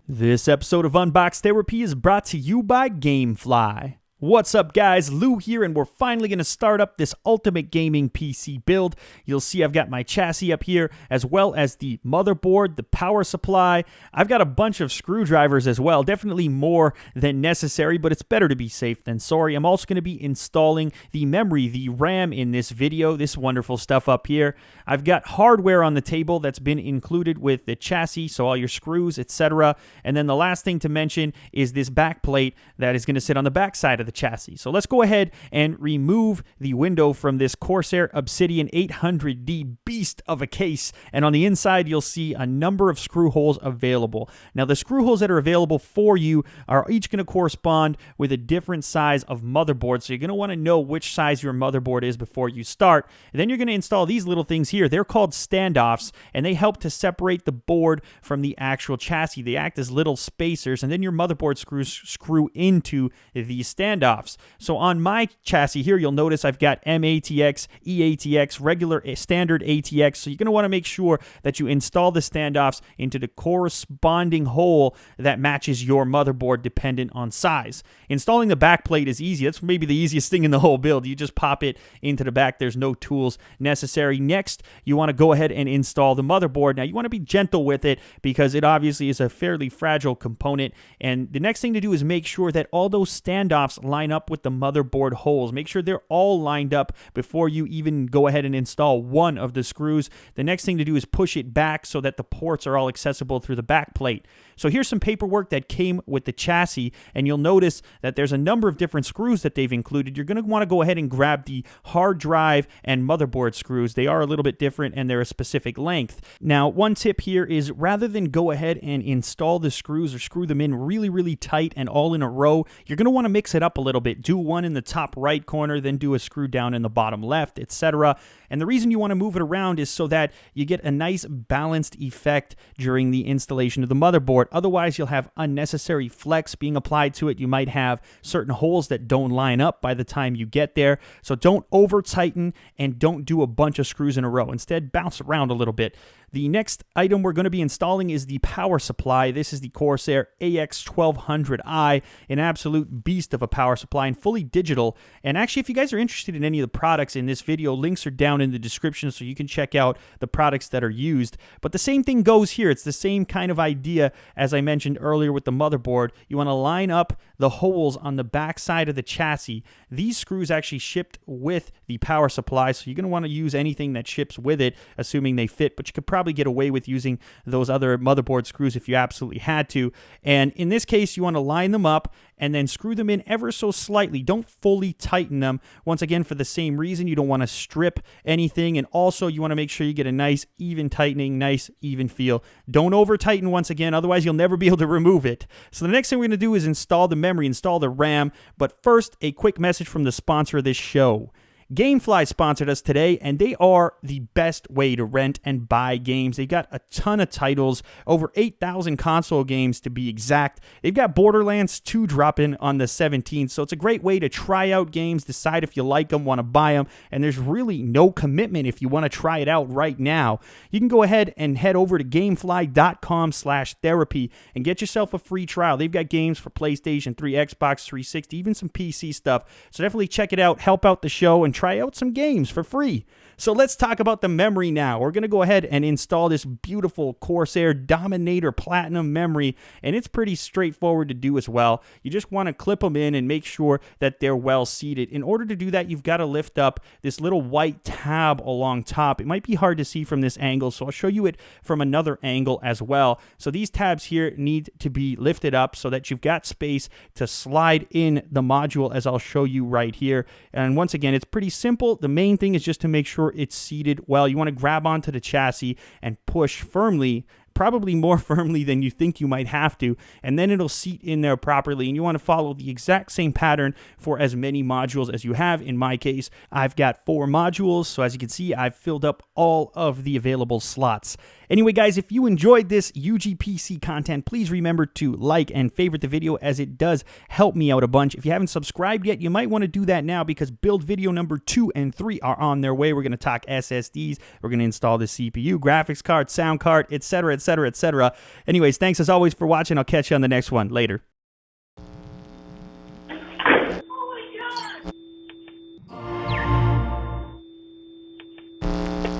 This episode of Unbox Therapy is brought to you by GameFly. What's up guys, Lou here, and we're finally going to start up this ultimate gaming PC build. You'll see I've got my chassis up here, as well as the motherboard, the power supply. I've got a bunch of screwdrivers as well, definitely more than necessary, but it's better to be safe than sorry. I'm also going to be installing the memory, the RAM in this video, this wonderful stuff up here. I've got hardware on the table that's been included with the chassis, so all your screws, etc. And then the last thing to mention is this back plate that is going to sit on the back side of the chassis. So let's go ahead and remove the window from this Corsair Obsidian 800D beast of a case, and on the inside you'll see a number of screw holes available. Now the screw holes that are available for you are each going to correspond with a different size of motherboard, so you're going to want to know which size your motherboard is before you start. And then you're going to install these little things here. They're called standoffs, and they help to separate the board from the actual chassis. They act as little spacers, and then your motherboard screws screw into these standoffs. So on my chassis here, you'll notice I've got MATX, EATX, regular standard ATX. So you're going to want to make sure that you install the standoffs into the corresponding hole that matches your motherboard dependent on size. Installing the back plate is easy. That's maybe the easiest thing in the whole build. You just pop it into the back. There's no tools necessary. Next, you want to go ahead and install the motherboard. Now you want to be gentle with it because it obviously is a fairly fragile component. And the next thing to do is make sure that all those standoffs line up with the motherboard holes. Make sure they're all lined up before you even go ahead and install one of the screws. The next thing to do is push it back so that the ports are all accessible through the back plate. So here's some paperwork that came with the chassis, and you'll notice that there's a number of different screws that they've included. You're going to want to go ahead and grab the hard drive and motherboard screws. They are a little bit different and they're a specific length. Now, one tip here is rather than go ahead and install the screws or screw them in really tight and all in a row, you're going to want to mix it up a little bit. Do one in the top right corner, then do a screw down in the bottom left, etc. And the reason you want to move it around is so that you get a nice balanced effect during the installation of the motherboard. Otherwise, you'll have unnecessary flex being applied to it. You might have certain holes that don't line up by the time you get there. So don't over tighten and don't do a bunch of screws in a row. Instead, bounce around a little bit. The next item we're going to be installing is the power supply. This is the Corsair AX1200i, an absolute beast of a power supply and fully digital. And actually, if you guys are interested in any of the products in this video, links are down in the description so you can check out the products that are used. But the same thing goes here. It's the same kind of idea as I mentioned earlier with the motherboard. You want to line up the holes on the back side of the chassis. These screws actually shipped with the power supply, so you're going to want to use anything that ships with it, assuming they fit, but you could probably get away with using those other motherboard screws if you absolutely had to. And in this case, you want to line them up and then screw them in ever so slightly. Don't fully tighten them. Once again, for the same reason, you don't want to strip anything, and also you want to make sure you get a nice even tightening, nice even feel. Don't over tighten once again, otherwise you'll never be able to remove it. So the next thing we're going to do is install the memory, install the RAM, but first, a quick message from the sponsor of this show. GameFly sponsored us today, and they are the best way to rent and buy games. They've got a ton of titles, over 8,000 console games to be exact. They've got Borderlands 2 dropping on the 17th, so it's a great way to try out games, decide if you like them, want to buy them, and there's really no commitment if you want to try it out right now. You can go ahead and head over to gamefly.com/therapy and get yourself a free trial. They've got games for PlayStation 3, Xbox 360, even some PC stuff, so definitely check it out, help out the show, and try out some games for free. So let's talk about the memory now. We're going to go ahead and install this beautiful Corsair Dominator Platinum memory, and it's pretty straightforward to do as well. You just want to clip them in and make sure that they're well seated. In order to do that, you've got to lift up this little white tab along top. It might be hard to see from this angle, so I'll show you it from another angle as well. So these tabs here need to be lifted up so that you've got space to slide in the module, as I'll show you right here. And once again, it's pretty simple. The main thing is just to make sure it's seated well. You want to grab onto the chassis and push firmly probably more firmly than you think you might have to, and then it'll seat in there properly. And you want to follow the exact same pattern for as many modules as you have. In my case, I've got 4 modules, so as you can see, I've filled up all of the available slots. Anyway, guys, if you enjoyed this UGPC content, please remember to like and favorite the video, as it does help me out a bunch. If you haven't subscribed yet, you might want to do that now, because build video number 2 and 3 are on their way. We're going to talk SSDs. We're going to install the CPU, graphics card, sound card, etc., etc., etc. Anyways, thanks as always for watching. I'll catch you on the next one. Later.